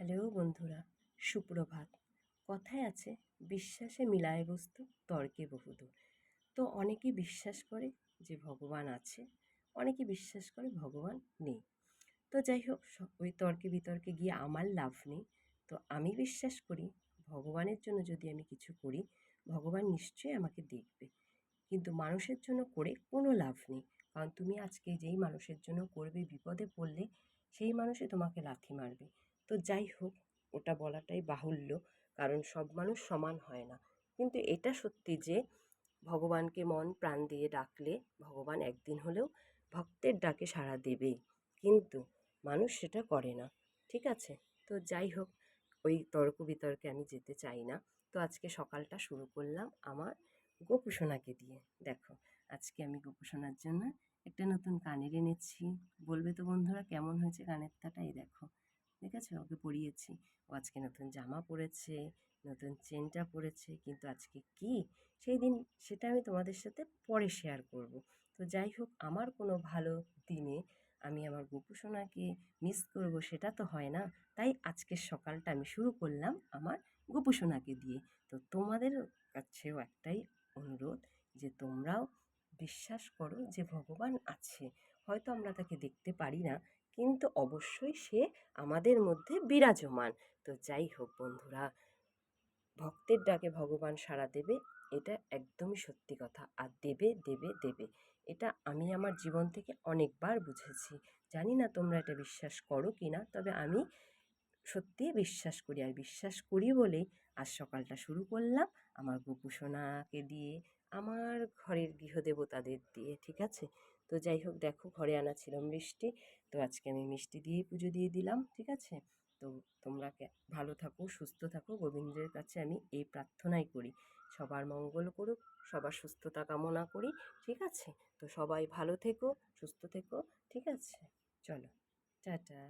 Hello বন্ধুরা, সুপ্রভাত। কথায় আছে, বিশ্বাসে মিলায় বস্তু, তর্কে বহুদূর। তো অনেকে বিশ্বাস করে যে ভগবান আছে, অনেকে বিশ্বাস করে ভগবান নেই। তো যাই হোক, ওই তর্কে বিতর্কে গিয়ে আমার লাভ নেই। তো আমি বিশ্বাস করি ভগবানের জন্য যদি আমি কিছু করি, ভগবান নিশ্চয়ই আমাকে দেখবে। কিন্তু মানুষের জন্য করে কোনো লাভ নেই। কারণ তুমি আজকে যেই মানুষের জন্য করবে, বিপদে পড়লে সেই মানুষই তোমাকে লাথি মারবে। তো যাই হোক, ওটা বলাটাই বাহুল্য, কারণ সব মানুষ সমান হয় না। কিন্তু এটা সত্যি যে ভগবানকে মন প্রাণ দিয়ে ডাকলে ভগবান একদিন হলেও ভক্তের ডাকে সাড়া দেবেই। কিন্তু মানুষ সেটা করে না। ঠিক আছে? তো যাই হোক, ওই তর্ক বিতর্কে আমি যেতে চাই না। তো আজকে সকালটা শুরু করলাম আমার গোপুসোনাকে দিয়ে। দেখো, আজকে আমি গোপুসোনার জন্য একটা নতুন কানের এনেছি। বলবে তো বন্ধুরা কেমন হয়েছে কানের তাটা? এই দেখো, দেখেছো, ওকে পরিয়েছি। ও আজকে নতুন জামা পরেছে, নতুন চেনটা পরেছে। কিন্তু আজকে কি সেই দিন, সেটা আমি তোমাদের সাথে পরে শেয়ার করব। তো যাই হোক, আমার কোনো ভালো দিনে আমি আমার গোপুসোনাকে মিস করব সেটা তো হয় না। তাই আজকের সকালটা আমি শুরু করলাম আমার গোপুসোনাকে দিয়ে। তো তোমাদের কাছেও একটাই অনুরোধ, যে তোমরাও বিশ্বাস করো যে ভগবান আছে। হয়তো আমরা তাকে দেখতে পারি না, কিন্তু অবশ্যই সে আমাদের মধ্যে বিরাজমান। তো যাই হোক বন্ধুরা, ভক্তের ডাকে ভগবান সাড়া দেবে, এটা একদমই সত্যি কথা। আর দেবে দেবে দেবে, এটা আমি আমার জীবন থেকে অনেকবার বুঝেছি। জানি না তোমরা এটা বিশ্বাস করো কি না, তবে আমি সত্যিই বিশ্বাস করি। আর বিশ্বাস করি বলেই আজ সকালটা শুরু করলাম আমার গোপুসোনাকে দিয়ে, আমার ঘরের গৃহদেবতাদের দিয়ে। ঠিক আছে? তো যাই হোক, দেখো, ঘরে আনা ছিল মিষ্টি। তো আজকে আমি মিষ্টি দিয়েই পুজো দিয়ে দিলাম। ঠিক আছে? তো তোমরা ভালো থাকো, সুস্থ থাকো, গোবিন্দের কাছে আমি এই প্রার্থনাই করি। সবার মঙ্গল করুক, সবার সুস্থতা কামনা করি। ঠিক আছে? তো সবাই ভালো থেকো, সুস্থ থেকো। ঠিক আছে? চলো, টাটা।